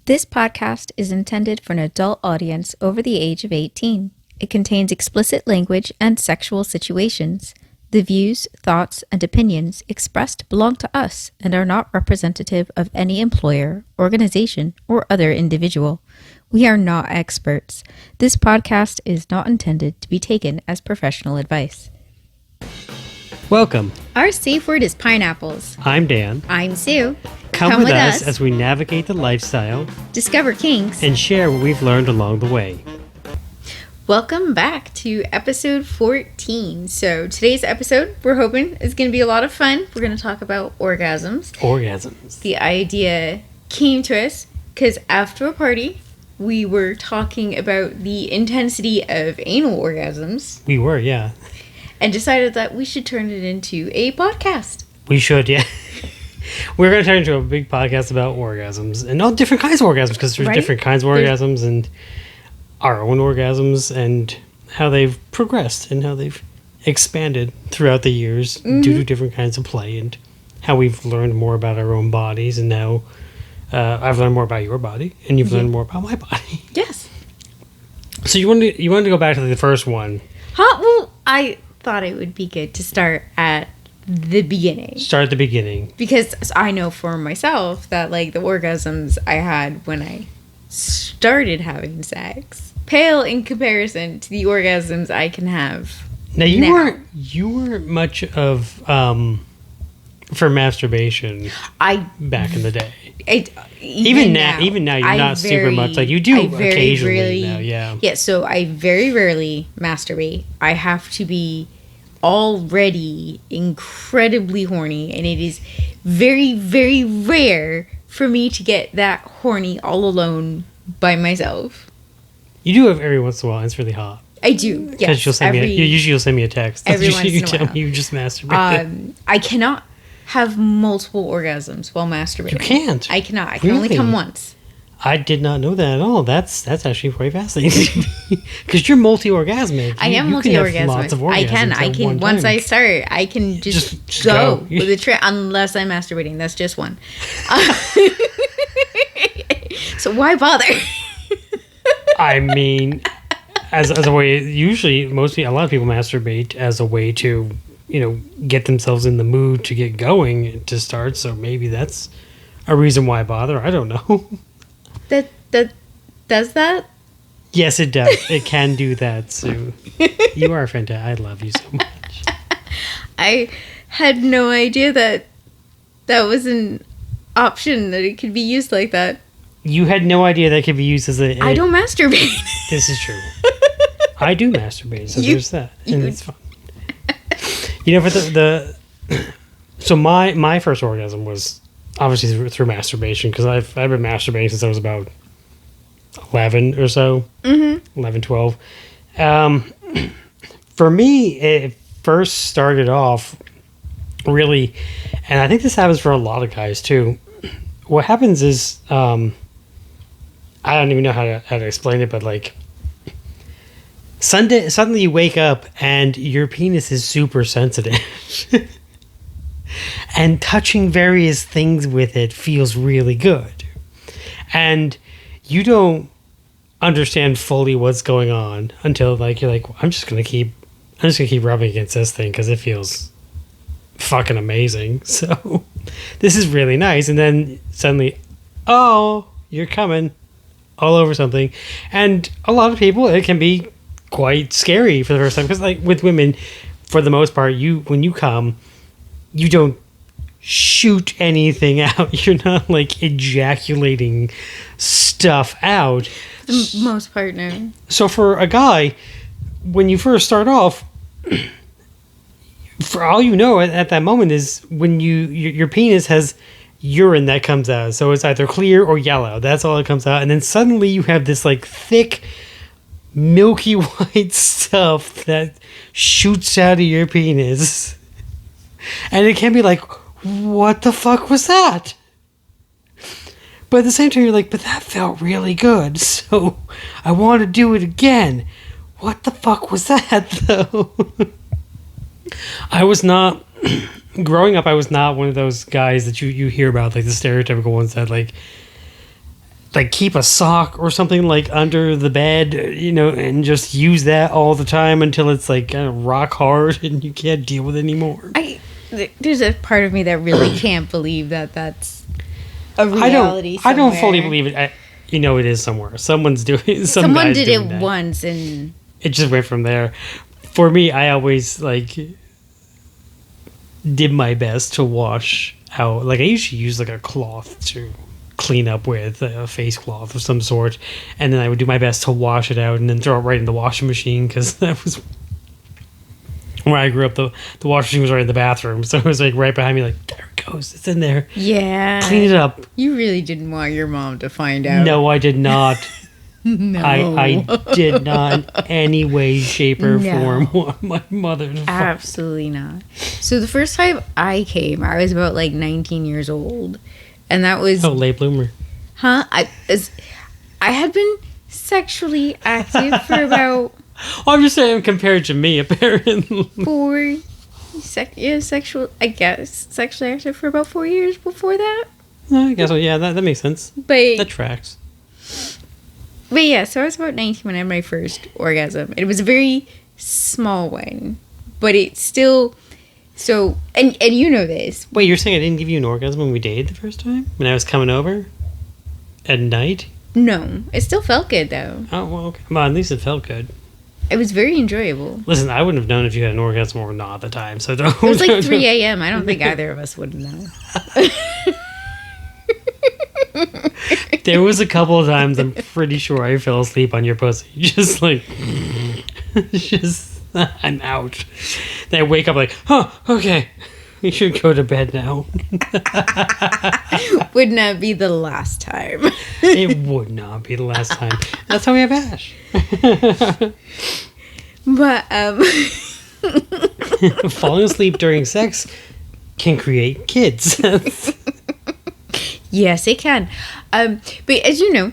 This podcast is intended for an adult audience over the age of 18. It contains explicit language and sexual situations. The views, thoughts, and opinions expressed belong to us and are not representative of any employer, organization, or other individual. We are not experts. This podcast is not intended to be taken as professional advice. Welcome. Our safe word is pineapples. I'm Dan. I'm Sue. Come with us as we navigate the lifestyle, discover kinks, and share what we've learned along the way. Welcome back to episode 14. So today's episode, we're hoping, is going to be a lot of fun. We're going to talk about orgasms. Orgasms. The idea came to us because after a party, we were talking about the intensity of anal orgasms. We were, yeah. And decided that we should turn it into a podcast. We should, yeah. We're going to turn into a big podcast about orgasms and all different kinds of orgasms because there's different kinds of orgasms and our own orgasms and how they've progressed and how they've expanded throughout the years due to different kinds of play and how we've learned more about our own bodies and now I've learned more about your body and you've learned more about my body. Yes. So you wanted to go back to the first one. Well, I thought it would be good to start at the beginning. Start at the beginning. Because I know for myself that, like, the orgasms I had when I started having sex pale in comparison to the orgasms I can have now. You weren't much of for masturbation back in the day. Even now you're not super much. Like, you do occasionally now, yeah. Yeah, so I very rarely masturbate. I have to be already incredibly horny, and it is very, very rare for me to get that horny all alone by myself. You do it every once in a while, and it's really hot. I do, yes. Because you'll send me a text. Every once in a while. You tell me you just masturbated. I cannot have multiple orgasms while masturbating. You can't? I cannot. I can only come once. I did not know that at all. That's actually quite fascinating. Because you're multi-orgasmic. I am multi-orgasmic. Can have lots of orgasms I can. Once I start, I can just go with a trip. Unless I'm masturbating, that's just one. So why bother? I mean, as a way, usually, a lot of people masturbate as a way to, get themselves in the mood to get going to start. So maybe that's a reason why bother. I don't know. That does that? Yes, it does. It can do that, Sue. You are fantastic. I love you so much. I had no idea that was an option, that it could be used like that. You had no idea that could be used as a... I don't masturbate. This is true. I do masturbate, so there's that. And it's fun. For so my first orgasm was obviously through masturbation, because I've been masturbating since I was about 11 or so. 11, 12. For me, it first started off really, and I think this happens for a lot of guys too. What happens is, I don't even know how to explain it, but like, suddenly you wake up and your penis is super sensitive. And touching various things with it feels really good. And you don't understand fully what's going on until you're like, I'm just gonna keep rubbing against this thing because it feels fucking amazing. So this is really nice. And then suddenly, oh, you're coming all over something. And a lot of people, it can be quite scary for the first time, because like with women, for the most part, when you come, you don't shoot anything out. You're not like ejaculating stuff out. For the most part, no. So for a guy, when you first start off, for all you know at that moment is when your penis has urine that comes out. So it's either clear or yellow. That's all that comes out. And then suddenly you have this like thick, milky white stuff that shoots out of your penis. And it can be like, what the fuck was that? But at the same time, you're like, but that felt really good. So I want to do it again. What the fuck was that, though? I was not... Growing up, I was not one of those guys that you hear about, like the stereotypical ones that like like keep a sock or something like under the bed, and just use that all the time until it's like rock hard and you can't deal with it anymore. There's a part of me that really can't believe that that's a reality. I don't fully believe it. It is somewhere. Someone did it once, and it just went from there. For me, I always like did my best to wash out. Like I usually use like a cloth to clean up with, a face cloth of some sort, and then I would do my best to wash it out and then throw it right in the washing machine, because that was where I grew up. The washing machine was right in the bathroom, so it was like right behind me, like, there it goes, it's in there. Yeah. Clean it up. You really didn't want your mom to find out. No, I did not. No. I did not in any way, shape, or form want my mother to Absolutely not. So the first time I came, I was about like 19 years old. And that was... Oh, late bloomer. Huh? I had been sexually active for about... I'm just saying compared to me, apparently. Sexually active for about 4 years before that. I guess so. Yeah, that makes sense. That tracks. But yeah, so I was about 19 when I had my first orgasm. It was a very small one, but it still... So, and you know this. Wait, you're saying I didn't give you an orgasm when we dated the first time? When I was coming over? At night? No. It still felt good, though. Oh, well, okay. Well, at least it felt good. It was very enjoyable. Listen, I wouldn't have known if you had an orgasm or not at the time, so don't... It was like 3 a.m. I don't think either of us would know. There was a couple of times I'm pretty sure I fell asleep on your pussy. Just like... I'm out. Then I wake up like, okay. We should go to bed now. Would not be the last time. It would not be the last time. That's how we have Ash. But, falling asleep during sex can create kids. Yes, it can. But as you know,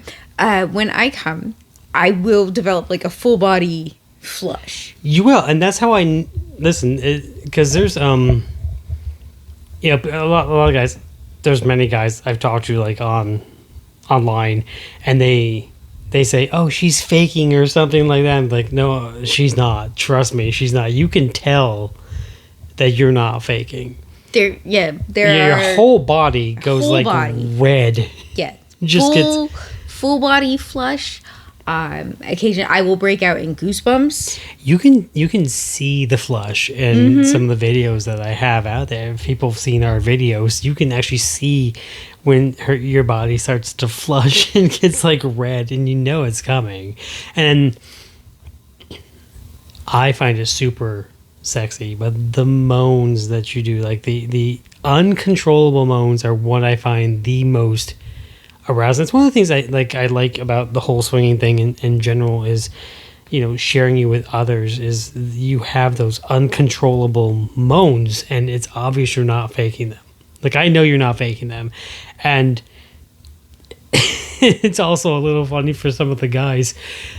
when I come, I will develop like a full body flush. You will, and that's how I listen. Because there's a lot of guys. There's many guys I've talked to like online, and they say, "Oh, she's faking" or something like that. I'm like, no, she's not. Trust me, she's not. You can tell that you're not faking. Your whole body goes like red. Yeah, Just full body flush. Occasionally I will break out in goosebumps. You can see the flush in some of the videos that I have out there. If people have seen our videos, you can actually see when your body starts to flush and gets like red, and you know it's coming. And I find it super sexy, but the moans that you do, like the uncontrollable moans, are what I find the most arousing. It's one of the things I like about the whole swinging thing in general is, sharing you with others, is you have those uncontrollable moans, and it's obvious you're not faking them. Like, I know you're not faking them. And it's also a little funny for some of the guys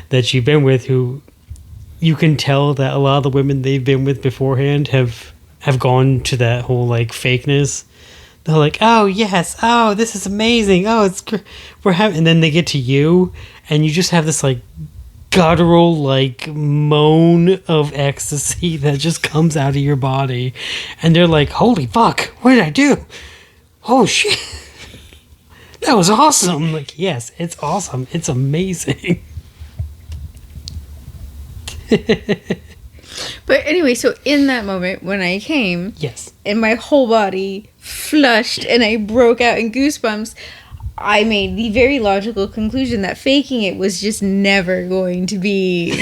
that you've been with, who you can tell that a lot of the women they've been with beforehand have gone to that whole like fakeness. They're like, oh yes, oh this is amazing, oh it's we're having, and then they get to you, and you just have this like guttural like moan of ecstasy that just comes out of your body, and they're like, holy fuck, what did I do? Oh shit, that was awesome. I'm like, yes, it's awesome, it's amazing. But anyway, so in that moment when I came, yes, and my whole body flushed and I broke out in goosebumps, I made the very logical conclusion that faking it was just never going to be.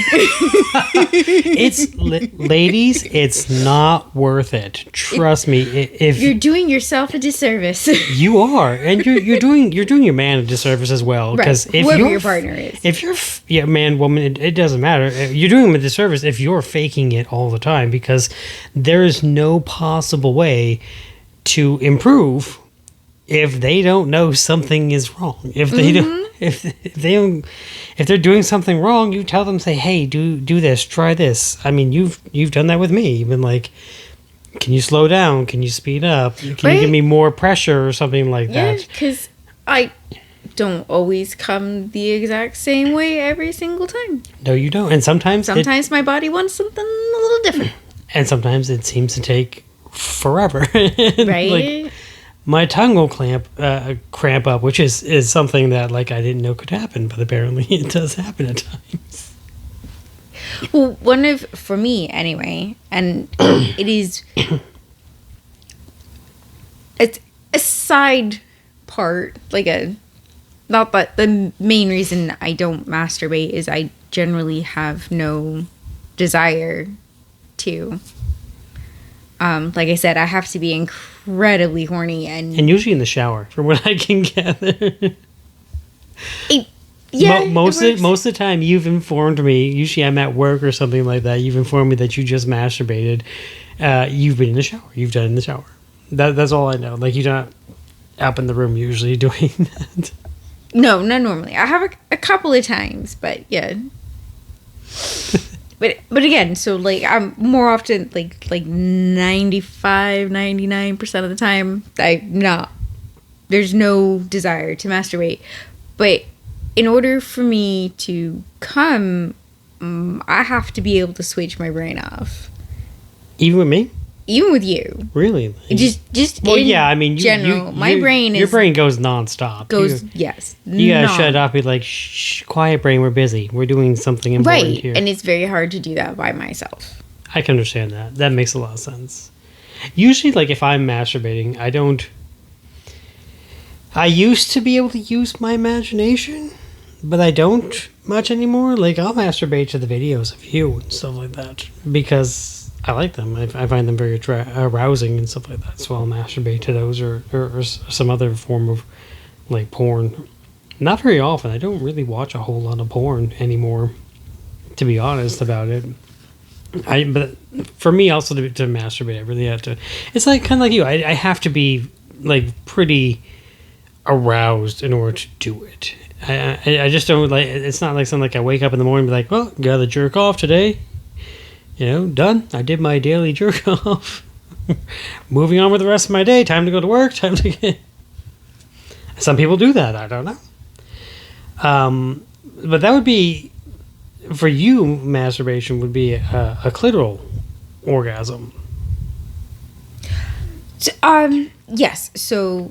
Ladies, it's not worth it. Trust me. If you're doing yourself a disservice, you are, and you're doing your man a disservice as well. Because right. Whoever your partner is, if you're man, woman, it doesn't matter. You're doing them a disservice if you're faking it all the time, because there is no possible way to improve if they don't know something is wrong. If they don't, if they're doing something wrong, you tell them, say, hey, do this, try this. I mean, you've done that with me. You've been like, can you slow down? Can you speed up? Can you give me more pressure or something like that? Yeah, because don't always come the exact same way every single time. No, you don't. And sometimes my body wants something a little different. And sometimes it seems to take forever. Right? Like, my tongue will cramp up, which is something that like I didn't know could happen, but apparently it does happen at times. Well, for me anyway, and it's a side part, not that the main reason I don't masturbate is I generally have no desire to. Like I said, I have to be incredibly horny and usually in the shower, from what I can gather. Most of the time, you've informed me. Usually, I'm at work or something like that. You've informed me that you just masturbated. You've been in the shower. You've done it in the shower. That's all I know. Like, you're not up in the room usually doing that. No, not normally. I have a couple of times, but yeah. But again, so like I'm more often like 95, 99% of the time there's no desire to masturbate. But in order for me to come, I have to be able to switch my brain off. Even with me? Even with you. Really? Just well, in yeah, I mean, general, my brain your brain goes nonstop. Yes. You gotta shut up. Be like, shh, quiet brain. We're busy. We're doing something important here. And it's very hard to do that by myself. I can understand that. That makes a lot of sense. Usually, like if I'm masturbating, I used to be able to use my imagination, but I don't much anymore. Like I'll masturbate to the videos of you and stuff like that because I like them. I find them very arousing and stuff like that. So I'll masturbate to those or some other form of like porn. Not very often. I don't really watch a whole lot of porn anymore, to be honest about it. But for me also to masturbate, I really have to. It's like kind of like you. I have to be like pretty aroused in order to do it. I just don't like. It's not like something like I wake up in the morning and be like, well, gotta jerk off today. You know, done. I did my daily jerk off. Moving on with the rest of my day. Time to go to work. Time to get. Some people do that. I don't know. But that would be, for you, masturbation would be a clitoral orgasm. Yes. So,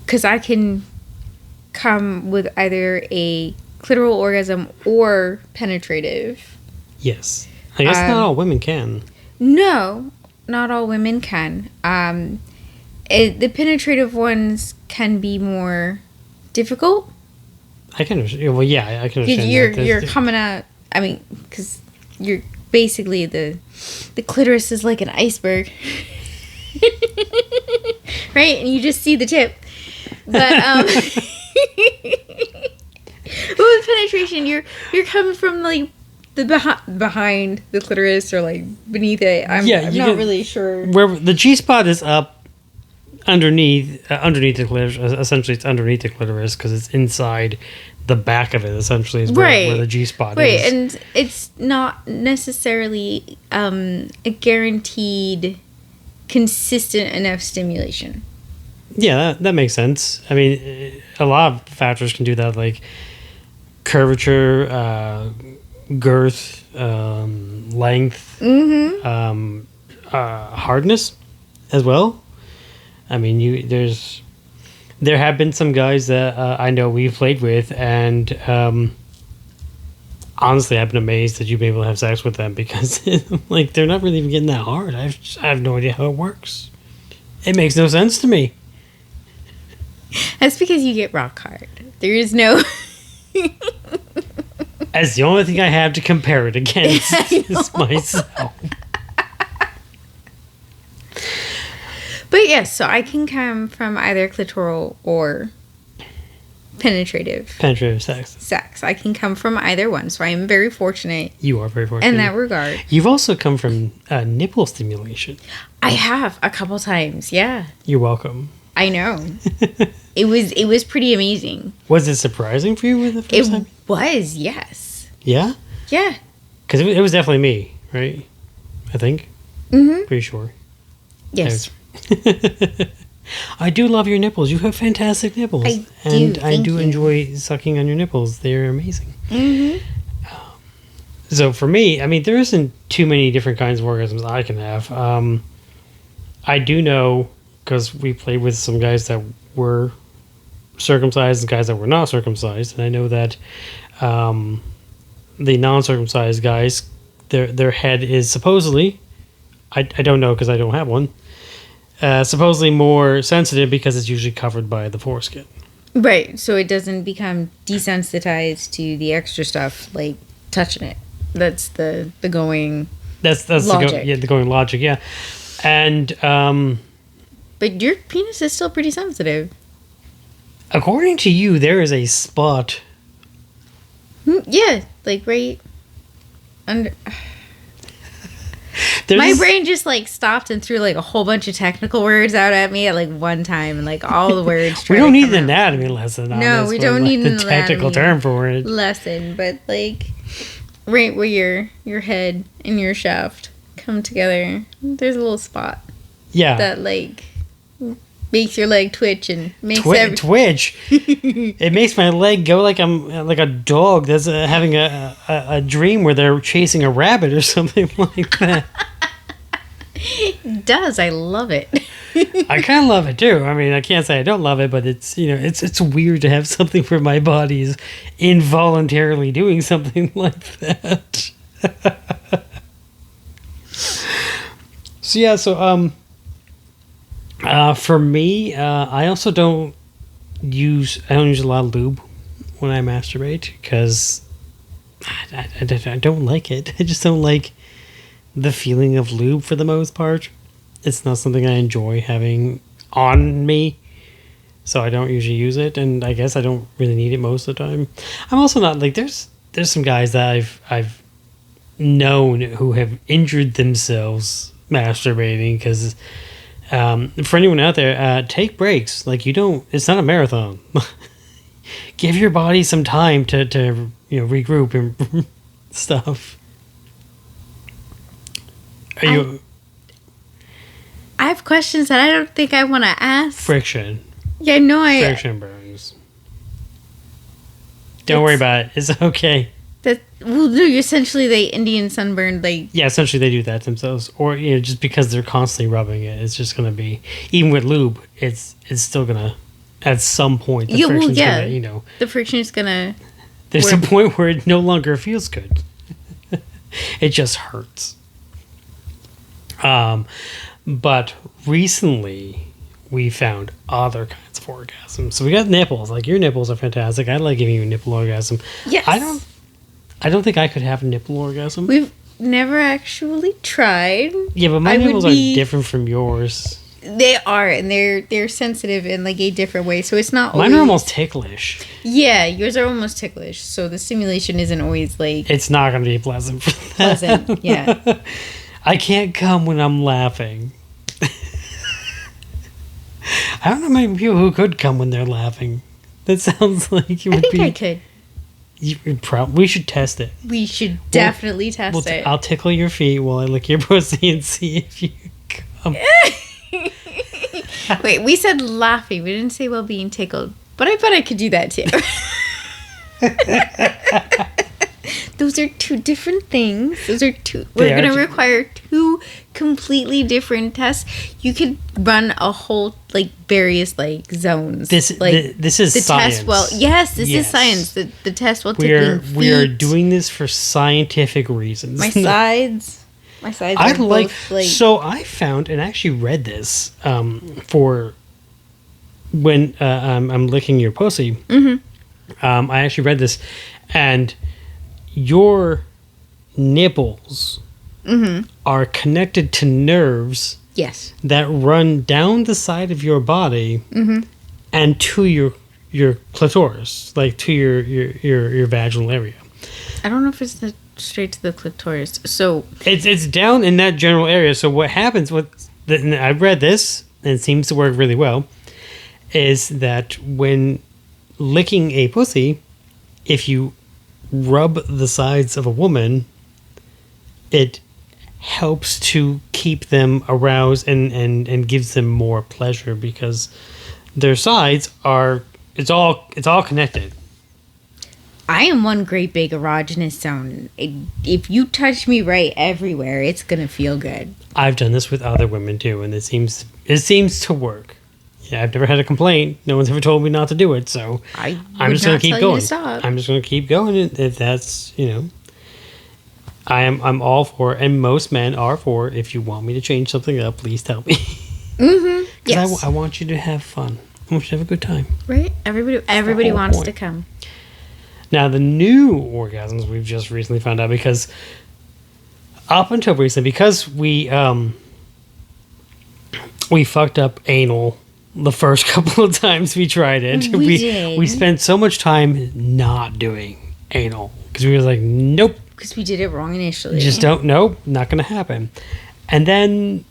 because I can come with either a clitoral orgasm or penetrative. Yes. I guess not all women can. No, not all women can. The penetrative ones can be more difficult. I can understand. Well, yeah, I can understand. You're coming out. I mean, because you're basically the clitoris is like an iceberg, right? And you just see the tip. But with penetration, you're coming from like the behind the clitoris or like beneath it. I'm not really sure. Where the G spot is up underneath the clitoris. Essentially, it's underneath the clitoris because it's inside the back of it. Essentially, is where the G spot is. Right, and it's not necessarily a guaranteed, consistent enough stimulation. Yeah, that makes sense. I mean, a lot of factors can do that, like curvature, girth, length, hardness as well. I mean, there have been some guys that I know we've played with, and honestly, I've been amazed that you've been able to have sex with them because like they're not really even getting that hard. I have no idea how it works. It makes no sense to me. That's because you get rock hard. There is no. That's the only thing I have to compare it against is myself. But yes, so I can come from either clitoral or penetrative sex. I can come from either one, so I am very fortunate. You are very fortunate in that regard. You've also come from nipple stimulation. I have a couple times. Yeah. You're welcome. I know. It was pretty amazing. Was it surprising for you the first time? It was, yes. Yeah? Yeah. Because it was definitely me, right? I think. Mm-hmm. Pretty sure. Yes. I do love your nipples. You have fantastic nipples. I do, And I thank do you. enjoy sucking on your nipples. They're amazing. Mm-hmm. So for me, I mean, there isn't too many different kinds of orgasms I can have. I do know, because we played with some guys that were circumcised and guys that were not circumcised, and I know that the non-circumcised guys, their head is supposedly, I don't know because I don't have one, supposedly more sensitive because it's usually covered by the foreskin. Right, so it doesn't become desensitized to the extra stuff, like touching it. That's the going That's logic. the going logic, yeah. And But your penis is still pretty sensitive. according to you, there is a spot. Yeah, like right under. There's My this- brain just like stopped and threw like a whole bunch of technical words out at me at like one time, and like all the words. We tried don't to need come an out. anatomy lesson on No, this. we but, don't need the an technical anatomy term for it. lesson, but like right where your head and your shaft come together, there's a little spot Yeah. that like makes your leg twitch and makes Twitch. It makes my leg go like I'm like a dog that's having a dream where they're chasing a rabbit or something like that. It does. I love it. I kind of love it too. I mean, I can't say I don't love it, but it's it's weird to have something where my body is involuntarily doing something like that. So yeah, for me, I also don't use a lot of lube when I masturbate because I don't like it. I just don't like the feeling of lube for the most part. It's not something I enjoy having on me, so I don't usually use it, and I guess I don't really need it most of the time. I'm also not like there's some guys that I've known who have injured themselves masturbating because for anyone out there, take breaks. Like it's not a marathon. Give your body some time to regroup and stuff. Are you I have questions that I don't think I want to ask. friction? Yeah, no, Friction burns. Don't worry about it. It's okay. Well, no, essentially they Indian sunburned like. Yeah, essentially they do that themselves, or just because they're constantly rubbing it, it's just gonna be even with lube. It's still gonna at some point the friction's gonna the friction is gonna. there's a point where it no longer feels good. It just hurts. But recently we found other kinds of orgasms. So we got nipples. Like your nipples are fantastic. I like giving you a nipple orgasm. Yes. I don't think I could have a nipple orgasm. We've never actually tried. Yeah, but my I would nipples are be- different from yours. They are, and they're sensitive in like a different way. So it's not. Mine always, are almost ticklish. Yeah, yours are almost ticklish. So the stimulation isn't always like It's not going to be pleasant for that. pleasant. Yeah. I can't come when I'm laughing. I don't know many people who could come when they're laughing. That sounds like it I would think be. I could. We should test it. We should definitely test it. I'll tickle your feet while I lick your pussy and see if you come. Wait, we said laughing. We didn't say while being tickled. But I bet I could do that too. Those are two different things. We're They are going to two- require two completely different tests. You could run a whole like various like zones. This is the science. test. Well, yes, this Yes. is science. The test while We are tickling doing this for scientific reasons. my sides. My sides. I are like, both, like so I found and actually read this for when I'm licking your pussy. Mm-hmm. I actually read this, and your nipples Mm-hmm. are connected to nerves yes. that run down the side of your body Mm-hmm. and to your clitoris, like to your vaginal area. I don't know if it's straight to the clitoris. So It's down in that general area. So what happens and I read this and it seems to work really well, is that when licking a pussy, if you rub the sides of a woman, it helps to keep them aroused and gives them more pleasure because their sides are it's all connected. I am one great big erogenous zone. If you touch me right everywhere, it's gonna feel good. I've done this with other women too, and it seems to work. Yeah, I've never had a complaint. No one's ever told me not to do it, so I'm just gonna keep going. I'm just gonna keep going if that's I'm all for it, and most men are for it. If you want me to change something up, please tell me. Mm-hmm. Yes. I want you to have fun. I want you to have a good time. Right? Everybody wants to come. Now, the new orgasms we've just recently found out because up until recently, because we fucked up anal the first couple of times we tried it. We did. We spent so much time not doing anal because we were like, nope. Because we did it wrong initially. Just not going to happen. And then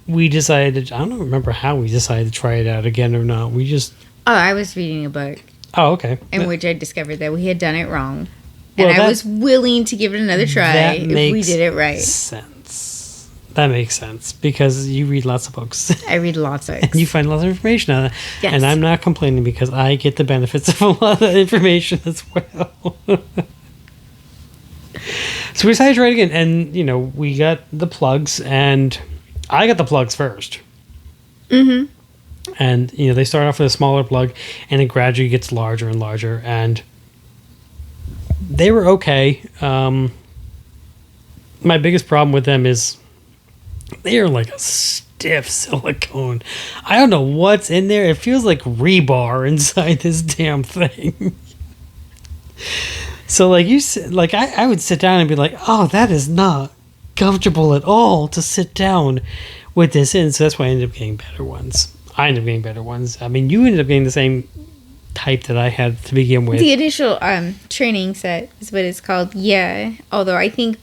we decided, I don't remember how we decided to try it out again or not. We just... Oh, I was reading a book. Oh, okay. In which I discovered that we had done it wrong. And I was willing to give it another try if we did it right. That makes sense. Because you read lots of books. I read lots of books. And you find lots of information on it. Yes. And I'm not complaining because I get the benefits of a lot of information as well. So we decided to try it again. And, we got the plugs. And I got the plugs first. Mm-hmm. And, they start off with a smaller plug, and it gradually gets larger and larger. And they were okay. My biggest problem with them is they are like a stiff silicone. I don't know what's in there. It feels like rebar inside this damn thing. So, I would sit down and be like, oh, that is not comfortable at all to sit down with this in. So that's why I ended up getting better ones. I ended up getting better ones. I mean, you ended up getting the same type that I had to begin with. The initial training set is what it's called. Yeah. Although I think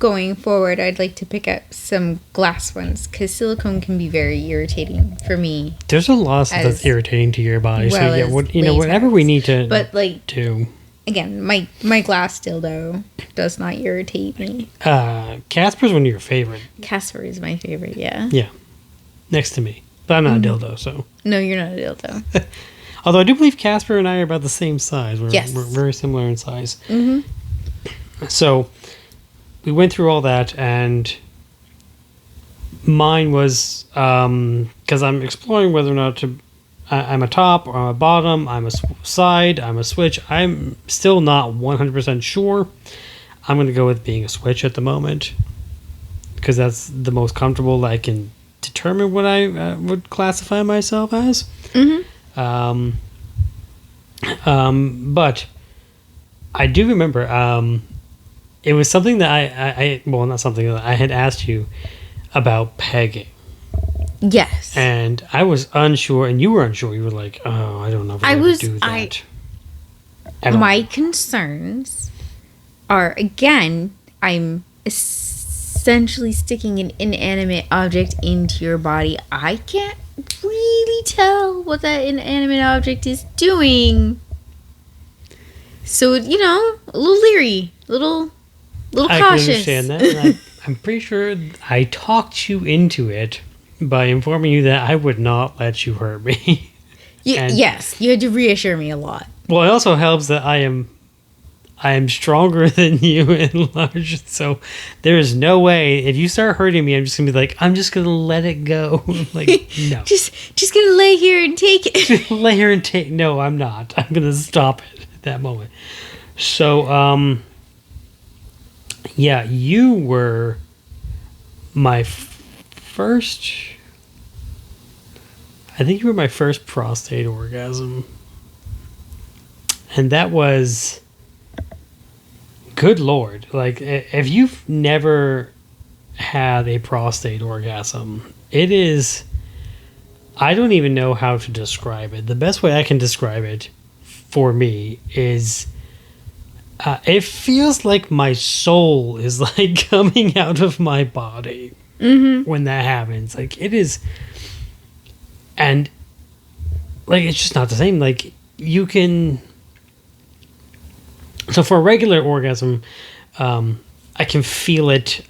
going forward, I'd like to pick up some glass ones because silicone can be very irritating for me. There's a lot of stuff that's irritating to your body. Well, so yeah, whatever we need to. But do. Again, my glass dildo does not irritate me. Casper's one of your favorite. Casper is my favorite. Yeah. Yeah. Next to me. But I'm not a dildo, so. No, you're not a dildo. Although I do believe Casper and I are about the same size. We're very similar in size. Mm-hmm. So we went through all that, and mine was because I'm exploring whether or not I'm a top or I'm a bottom, I'm a side, I'm a switch. I'm still not 100% sure. I'm going to go with being a switch at the moment because that's the most comfortable I can determine what I would classify myself as. Mm-hmm. But I do remember it was something that not something that I had asked you about pegging. Yes. And I was unsure, and you were unsure. You were like, oh, I don't know if I would do that. My concerns are, again, I'm essentially sticking an inanimate object into your body. I can't really tell what that inanimate object is doing. So, a little leery, little cautious. I can understand that. And I'm pretty sure I talked you into it by informing you that I would not let you hurt me. Yes, you had to reassure me a lot. Well, it also helps that I am stronger than you in large, so there is no way if you start hurting me, I'm just gonna be like, I'm just gonna let it go. Like, no, just gonna lay here and take it. Lay here and take. No, I'm not. I'm gonna stop it at that moment. So, yeah, you were my first. I think you were my first prostate orgasm, and that was. Good Lord. Like, if you've never had a prostate orgasm, it is... I don't even know how to describe it. The best way I can describe it for me is... it feels like my soul is, like, coming out of my body when that happens. Like, it is... And, like, it's just not the same. Like, you can... So for a regular orgasm, I can feel it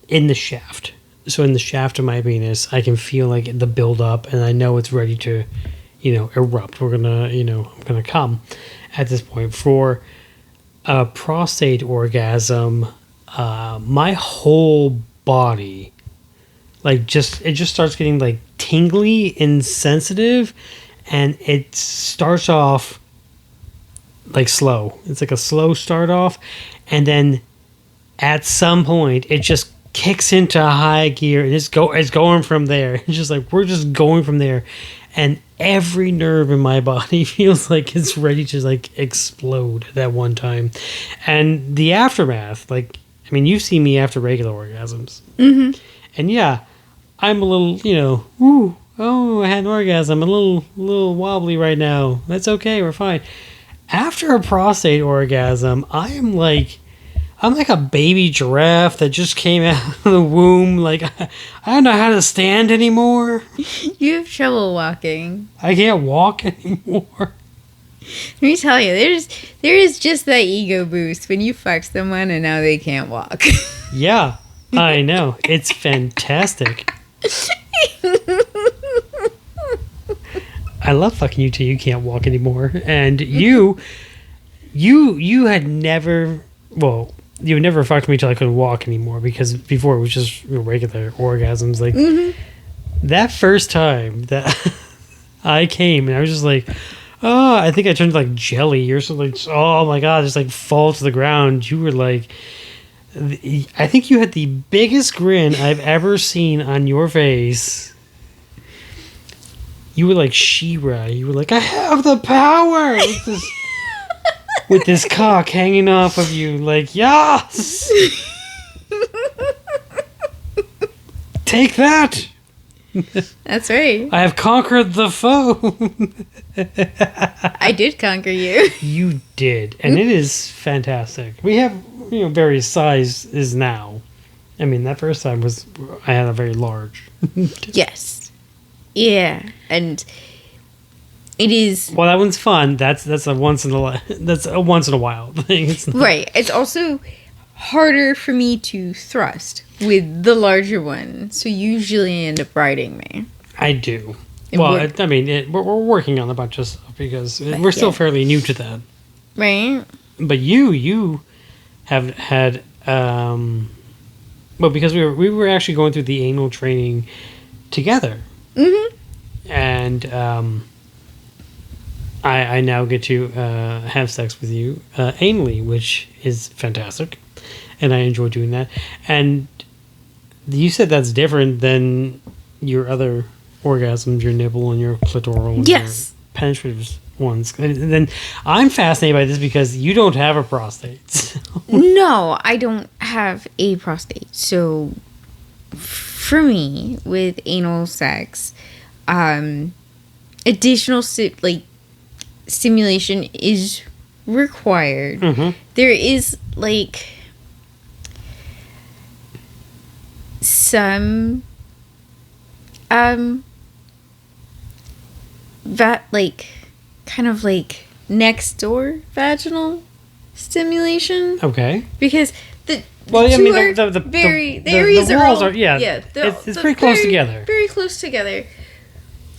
in the shaft. So in the shaft of my penis, I can feel like the build up, and I know it's ready to, erupt. I'm gonna come at this point. For a prostate orgasm, my whole body, it just starts getting like tingly and sensitive, and it starts off like slow. It's like a slow start off, and then at some point it just kicks into high gear, and it's going from there. It's just like we're just going from there, and every nerve in my body feels like it's ready to like explode at that one time. And the aftermath, you've seen me after regular orgasms, and yeah, I'm a little, I had an orgasm, I'm a little wobbly right now. That's okay, we're fine. After a prostate orgasm, I'm like a baby giraffe that just came out of the womb. Like, I don't know how to stand anymore. You have trouble walking. I can't walk anymore. Let me tell you, there is just that ego boost when you fuck someone and now they can't walk. Yeah, I know. It's fantastic. I love fucking you till you can't walk anymore. And you had never, you never fucked me till I couldn't walk anymore, because before it was just regular orgasms. Like, that first time that I came, and I was just like, oh, I think I turned like jelly or something. Like, oh my God, just like fall to the ground. You were like, I think you had the biggest grin I've ever seen on your face. You were like She-Ra. You were like, I have the power! With this cock hanging off of you. Like, yes! Take that! That's right. I have conquered the foe. I did conquer you. You did. And it is fantastic. We have, various sizes now. I mean, that first time I had a very large. Yes. Yeah. And it is. Well, that one's fun. That's a once in a while thing. It's not, right. It's also harder for me to thrust with the larger one. So you usually end up riding me. I do. And Well, we're working on a bunch of stuff because we're still fairly new to that. Right. But you have had because we were actually going through the anal training together. Mm-hmm. And I now get to have sex with you anally, which is fantastic, and I enjoy doing that. And you said that's different than your other orgasms, your nibble and your clitoral and Yes. your penetrative ones. And then I'm fascinated by this because you don't have a prostate. No, I don't have a prostate. So for me, with anal sex, additional stimulation is required. Mm-hmm. There is some next door vaginal stimulation, Okay. because the Well, two I mean, are the very the areas the walls all, are it's pretty close together. very close together.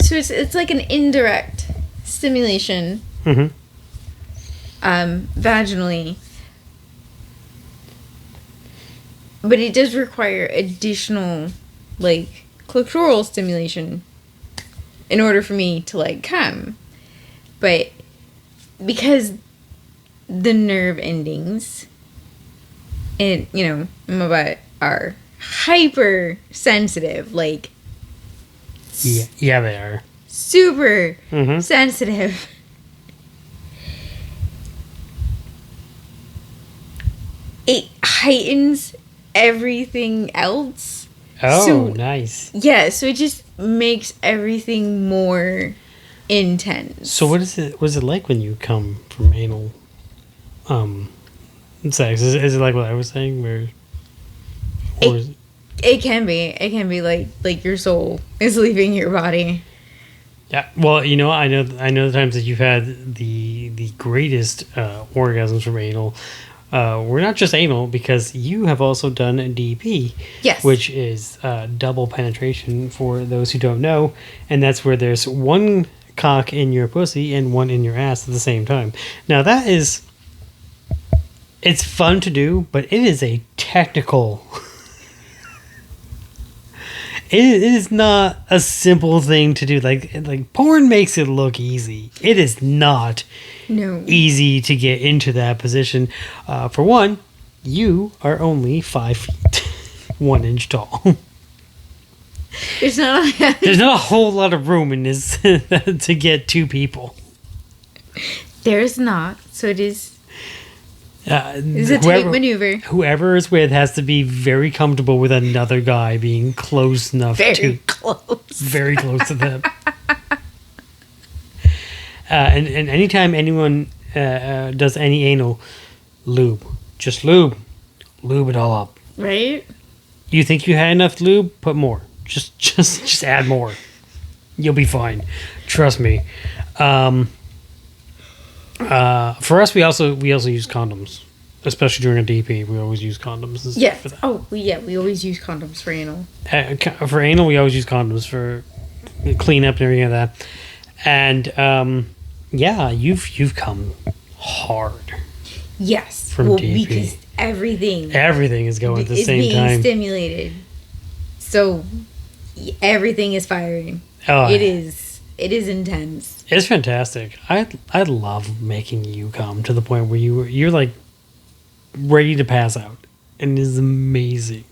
So it's like an indirect stimulation, Mm-hmm. vaginally, but it does require additional clitoral stimulation in order for me to come. But because the nerve endings in my butt are hypersensitive, Yeah, they are. super Mm-hmm. sensitive, it heightens everything else. Oh, So- nice. Yeah, so it just makes everything more intense. So what is it? What's it like when you come from anal sex? Is it like what I was saying, or is It can be like your soul is leaving your body. yeah? Well, I know the times that you've had the greatest orgasms from anal. we're not just anal because you have also done a DP. Yes. Which is double penetration for those who don't know. And that's where there's one cock in your pussy and one in your ass at the same time. Now that is... It's fun to do, but it is a technical... It is not a simple thing to do. Like porn makes it look easy. It is not easy to get into that position. For one, you are only 5 feet, 1 inch tall. There's not a whole lot of room in this to get 2 people. There's not. So it is. It's a Whoever- tight maneuver. Whoever is with has to be very comfortable with another guy being close enough Very close. very close to them. And anytime anyone does any anal, lube. Just lube. Lube it all up. Right? You think you had enough lube? Put more. Just add more. You'll be fine. Trust me. For us, we also use condoms, especially during a DP. We always use condoms. And stuff for that. Oh, we always use condoms for anal. For anal, we always use condoms for cleanup and everything like that. And yeah, you've come hard. Yes. From DP. Because Everything is going at the same being time. stimulated. So everything is firing. Oh, It is intense. It's fantastic. I love making you come to the point where you're like ready to pass out, and it is amazing.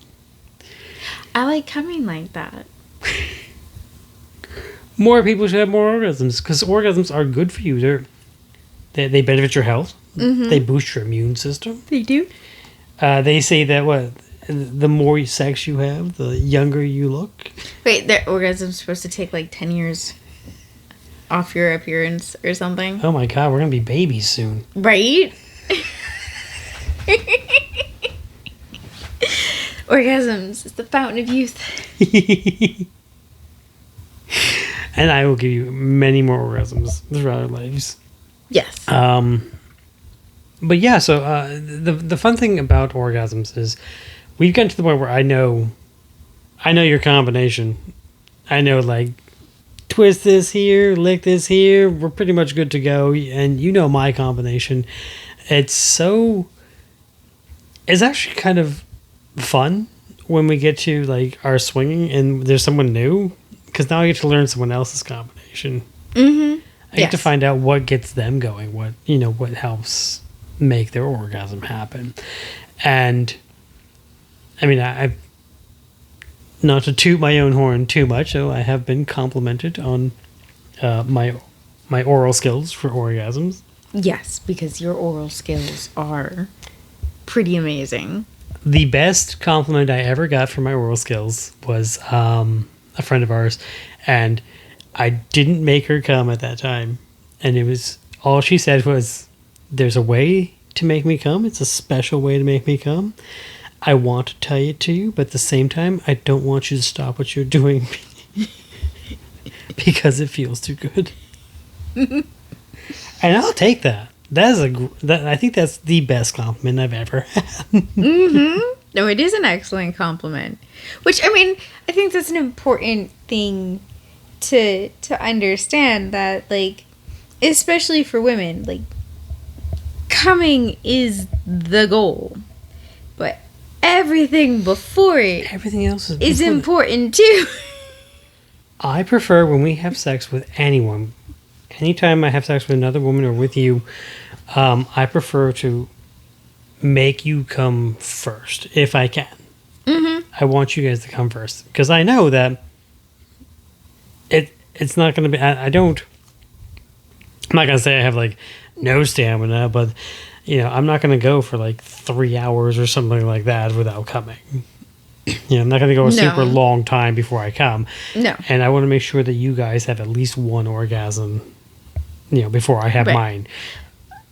I like coming like that. More people should have more orgasms because orgasms are good for you. They benefit your health. Mm-hmm. They boost your immune system. They do? They say that the more sex you have, the younger you look. Wait, their orgasm's supposed to take like 10 years off your appearance or something? Oh my god, we're gonna be babies soon. Right? Orgasms is the fountain of youth. And I will give you many more orgasms throughout our lives. Yes. But yeah, so the fun thing about orgasms is we've gotten to the point where I know your combination. I know, like, twist this here, lick this here. We're pretty much good to go. And you know my combination. It's actually kind of fun when we get to, like, our swinging and there's someone new. Because now I get to learn someone else's combination. Mm-hmm. I get to find out what gets them going, what helps make their orgasm happen. And I mean, I've not to toot my own horn too much, so I have been complimented on my oral skills for orgasms. Yes, because your oral skills are pretty amazing. The best compliment I ever got for my oral skills was a friend of ours, and I didn't make her come at that time. And it was all she said was, "There's a way to make me come. It's a special way to make me come. I want to tell it to you, but at the same time, I don't want you to stop what you're doing because it feels too good." And I'll take that. I think that's the best compliment I've ever had. Mm-hmm. No, it is an excellent compliment. Which, I mean, I think that's an important thing to understand, that, like, especially for women, like, coming is the goal. But everything before it Everything else is important too. I prefer when we have sex with anyone, anytime I have sex with another woman or with you, I prefer to make you come first if I can. Mm-hmm. I want you guys to come first because I know that it's not going to be. I'm not going to say I have like no stamina, but I'm not going to go for like 3 hours or something like that without coming. I'm not going to go a super long time before I come. No. And I want to make sure that you guys have at least one orgasm, before I have mine.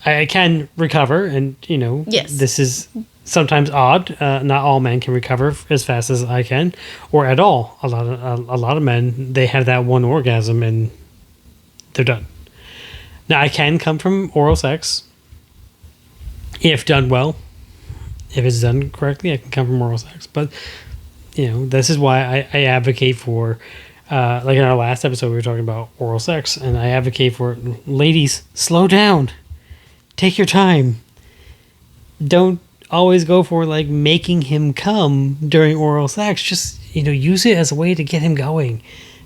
I can recover, and Yes. this is sometimes odd. Not all men can recover as fast as I can, or at all. A lot of men, they have that one orgasm and they're done. Now I can come from oral sex if done well. if it's done correctly, it can come from oral sex. But this is why I advocate for, like in our last episode, we were talking about oral sex, and I advocate for ladies, slow down, take your time, don't always go for like making him come during oral sex. Just use it as a way to get him going.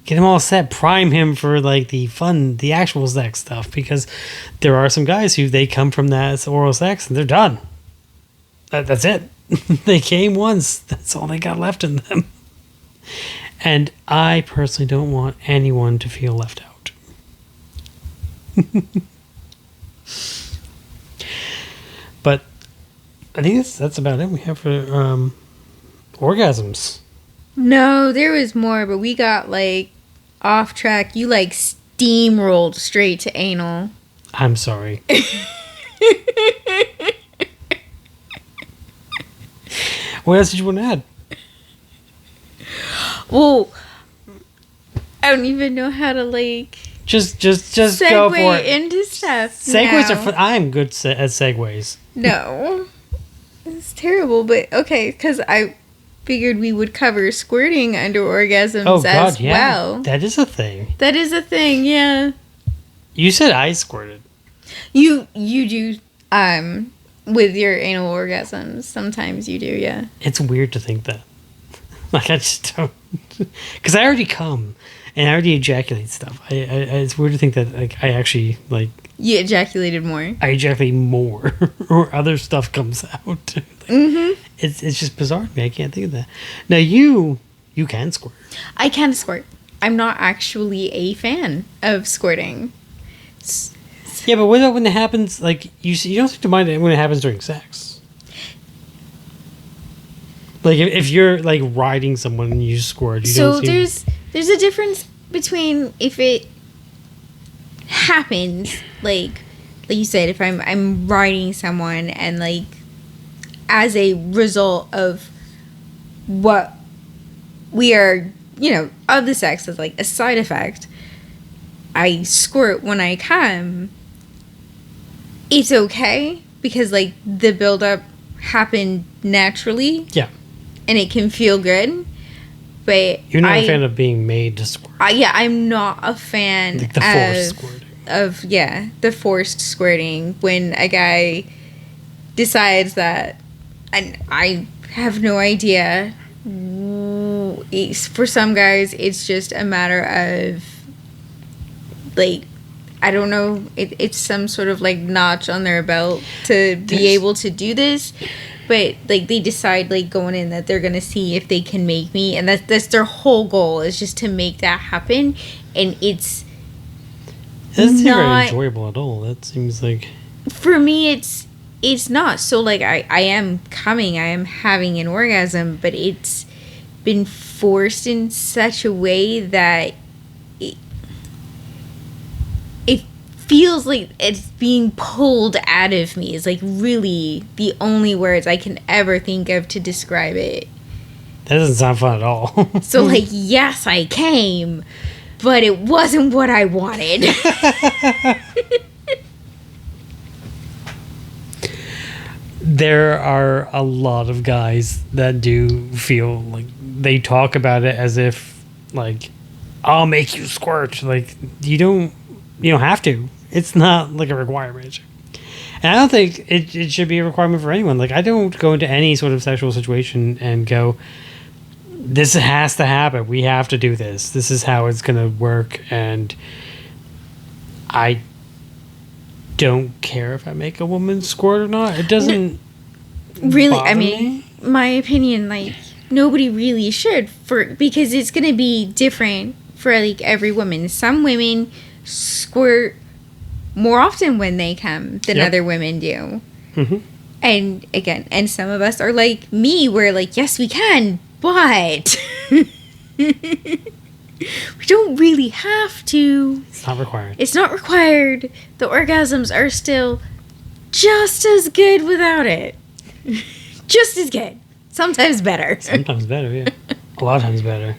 Get him all set, prime him for like the fun, the actual sex stuff, because there are some guys who they come from that oral sex and they're done. That's it. They came once. That's all they got left in them. And I personally don't want anyone to feel left out. But I think that's about it we have for orgasms. No, there was more, but we got like off track. You like steamrolled straight to anal. I'm sorry. What else did you want to add? Well, I don't even know how to like just segue go for it. into stuff. Segues now. are fun. I'm good at segues. No, it's terrible. But okay, because I figured we would cover squirting under orgasms as well. That is a thing. That is a thing. Yeah. You said I squirted. You do with your anal orgasms. Sometimes you do, yeah. It's weird to think that. Like I just don't, because I already come and I already ejaculate stuff. It's weird to think that like I actually like. You ejaculated more. I ejaculate more, or other stuff comes out. Like, it's just bizarre to me. I can't think of that. Now you can squirt. I can squirt. I'm not actually a fan of squirting. Yeah, but what about when it happens? Like you don't seem to mind it when it happens during sex. Like if you're like riding someone and you squirt, there's a difference between if it happens like you said, if I'm riding someone and like as a result of what we are, of the sex as like a side effect, I squirt when I come. It's okay because like the buildup happened naturally. Yeah. And it can feel good, but you're not a fan of being made to squirt. I'm not a fan like the forced squirting. The forced squirting when a guy decides that, and I have no idea. For some guys, it's just a matter of like, I don't know. It's some sort of like notch on their belt to be able to do this. But like they decide like going in that they're gonna see if they can make me, and that's their whole goal is just to make that happen, and it doesn't seem very enjoyable at all. That seems like for me it's not. So like I am coming, I am having an orgasm, but it's been forced in such a way that it feels like it's being pulled out of me is like really the only words I can ever think of to describe it. That doesn't sound fun at all. So like, yes, I came, but it wasn't what I wanted. There are a lot of guys that do feel like they talk about it as if like, I'll make you squirt. Like you don't have to. It's not like a requirement. And I don't think it should be a requirement for anyone. Like, I don't go into any sort of sexual situation and go, this has to happen. We have to do this. This is how it's going to work. And I don't care if I make a woman squirt or not. It doesn't really, bother me. My opinion, like, nobody really should because it's going to be different for, like, every woman. Some women squirt more often when they come than other women do. Mm-hmm. And again, and some of us are like me, where like, yes, we can, but we don't really have to. It's not required. It's not required. The orgasms are still just as good without it. Just as good. Sometimes better. Sometimes better, yeah. A lot of times better.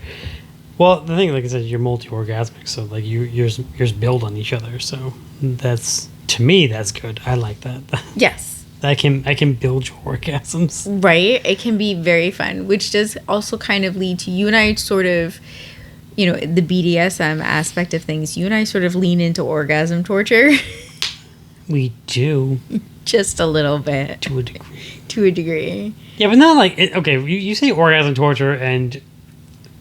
Well, the thing, like I said, you're multi-orgasmic, so like yours build on each other. So that's, to me, that's good. I like that. Yes. I can build your orgasms. Right? It can be very fun, which does also kind of lead to you and I sort of, the BDSM aspect of things. You and I sort of lean into orgasm torture. We do. Just a little bit. To a degree. To a degree. Yeah, but not like... Okay, you say orgasm torture, and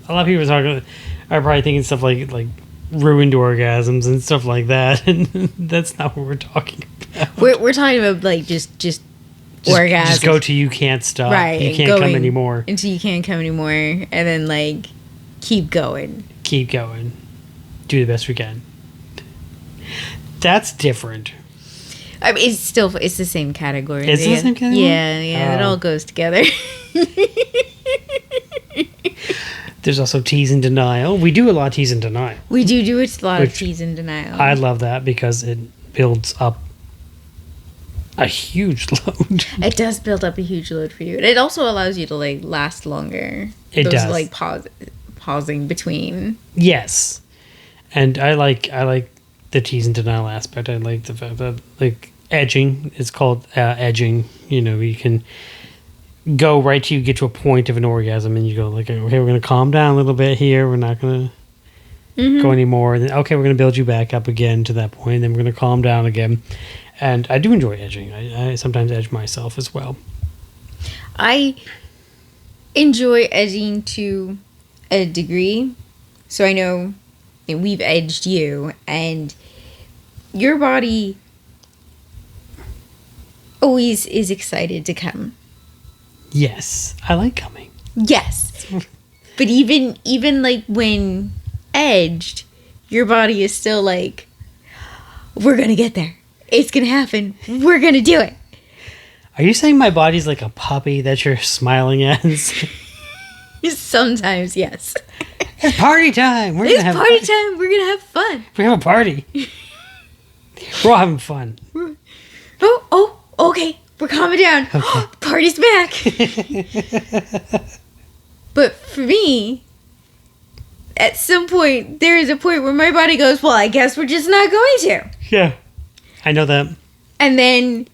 a lot of people are probably thinking stuff like ruined orgasms and stuff like that, and that's not what we're talking about. We're talking about, like, just orgasms. Just go till you can't stop. Right. You can't come anymore. Until you can't come anymore, and then, like, keep going. Keep going. Do the best we can. That's different. I mean, it's the same category. It's the same category? Yeah, it all goes together. There's also tease and denial. We do a lot of tease and denial. We do a lot of tease and denial. I love that because it builds up a huge load. It does build up a huge load for you. And it also allows you to, like, last longer. It does. Like, pausing between. Yes. And I like the tease and denial aspect. I like the fact that, like, edging is called edging. You can go right till you get to a point of an orgasm and you go like, okay, we're going to calm down a little bit here. We're not going to go anymore. And then, okay, we're going to build you back up again to that point. And then we're going to calm down again. And I do enjoy edging. I sometimes edge myself as well. I enjoy edging to a degree. So I know we've edged you, and your body always is excited to come. Yes, I like coming. Yes. But even like when edged, your body is still like, we're going to get there. It's going to happen. We're going to do it. Are you saying my body's like a puppy that you're smiling at? Sometimes, yes. It's party time. It's party time. We're going to have fun. We have a party. We're all having fun. Oh, okay. We're calming down. Okay. Party's back. But for me, at some point, there is a point where my body goes, well, I guess we're just not going to. Yeah. I know that. And then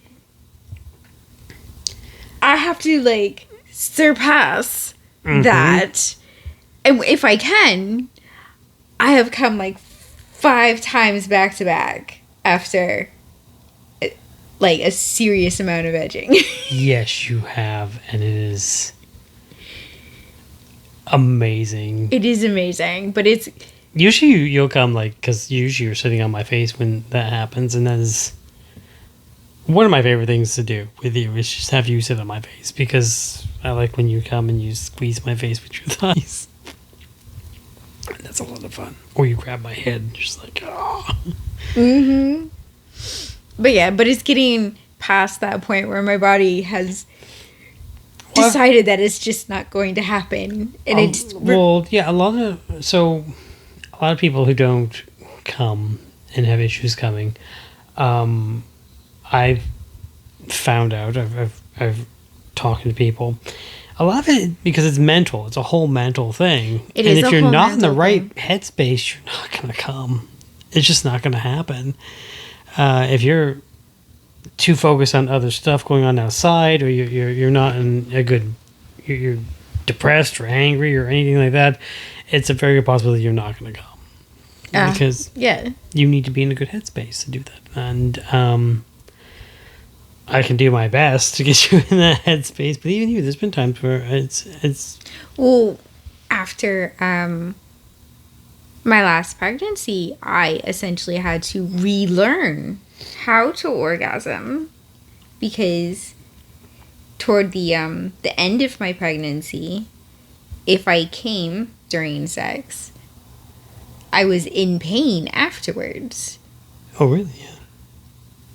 I have to, like, surpass that. And if I can, I have come, like, 5 times back to back after, like, a serious amount of edging. Yes, you have. And it is amazing. It is amazing, but it's... Usually you'll come, like, because usually you're sitting on my face when that happens, and that is one of my favorite things to do with you is just have you sit on my face, because I like when you come and you squeeze my face with your thighs. And that's a lot of fun. Or you grab my head, just like, oh. Mm-hmm. But yeah, but it's getting past that point where my body has decided that it's just not going to happen. And it's... Well, yeah, a lot of people who don't come and have issues coming, I've found out, I've talked to people, a lot of it, because it's mental, it's a whole mental thing. It and is if a you're whole not in the mental right thing. headspace, you're not going to come. It's just not going to happen. If you're too focused on other stuff going on outside, or you're not in a good, you're depressed or angry or anything like that, it's a very good possibility you're not going to come. Because you need to be in a good headspace to do that. And I can do my best to get you in that headspace, but even you, there's been times where it's Well, after my last pregnancy, I essentially had to relearn how to orgasm, because toward the end of my pregnancy, if I came during sex, I was in pain afterwards. Oh, really? Yeah.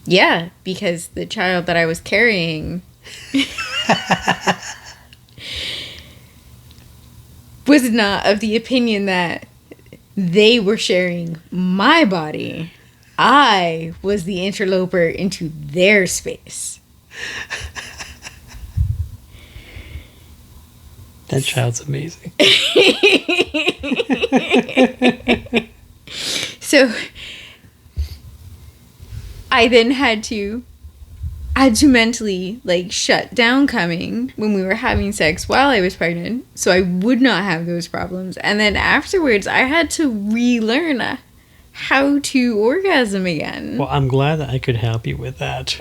Yeah, because the child that I was carrying was not of the opinion that they were sharing my body. I was the interloper into their space. That child's amazing. So I then had to had to mentally like shut down coming when we were having sex while I was pregnant, so I would not have those problems. And then afterwards, I had to relearn how to orgasm again. Well, I'm glad that I could help you with that.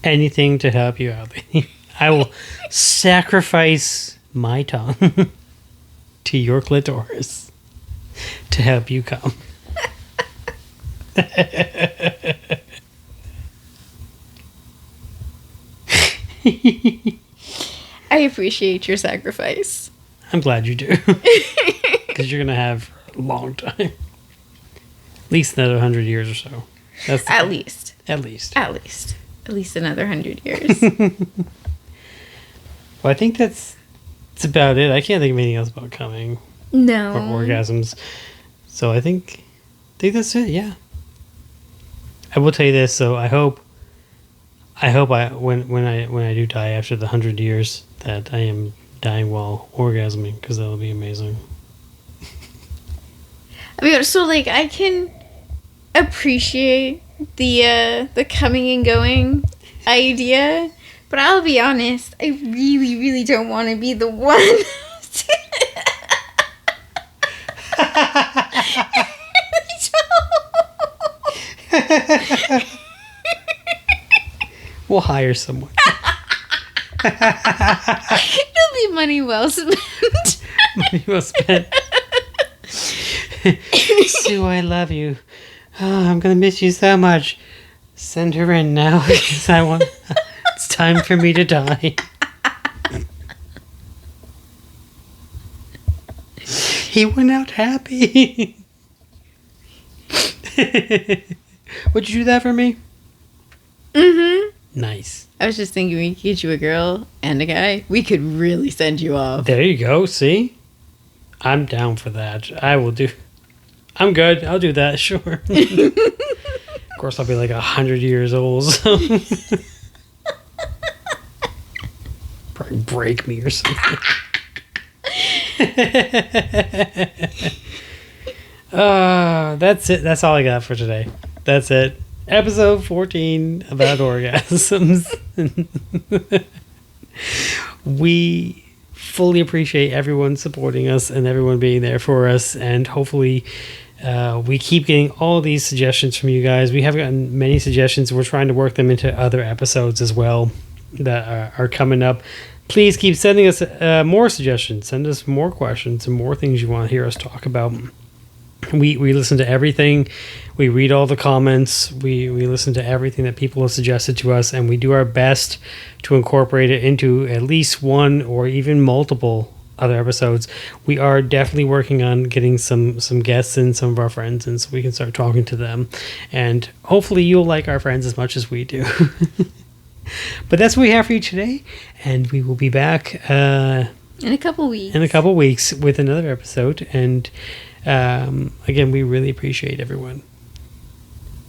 Anything to help you out. I will sacrifice my tongue to your clitoris to help you come. I appreciate your sacrifice. I'm glad you do. Because you're going to have a long time. At least another 100 years or so. That's At least. At least. At least. At least another 100 years. Well, I think that's about it. I can't think of anything else about coming No. or orgasms. So I think that's it, yeah. I will tell you this, so I hope when I do die after the 100 years that I am dying while orgasming, because that'll be amazing. I mean, so like I can appreciate the coming and going idea, but I'll be honest, I really, really don't want to be the one. We'll hire someone. It'll be money well spent. Money well spent. Sue, I love you. Oh, I'm gonna miss you so much. Send her in now, because it's time for me to die. He went out happy. Would you do that for me? Mm-hmm. Nice. I was just thinking we could get you a girl and a guy. We could really send you off. There you go. See? I'm down for that. I will do. I'm good. I'll do that. Sure. Of course, I'll be like 100 years old. So. Probably break me or something. That's it. That's all I got for today. That's it. Episode 14 about orgasms. We fully appreciate everyone supporting us and everyone being there for us, and hopefully we keep getting all these suggestions from you guys. We have gotten many suggestions. We're trying to work them into other episodes as well that are coming up. Please keep sending us more suggestions. Send us more questions and more things you want to hear us talk about. We listen to everything. We read all the comments. We listen to everything that people have suggested to us, and we do our best to incorporate it into at least one or even multiple other episodes. We are definitely working on getting some guests and some of our friends, and so we can start talking to them. And hopefully you'll like our friends as much as we do. But that's what we have for you today, and we will be back In a couple weeks with another episode. And again, we really appreciate everyone.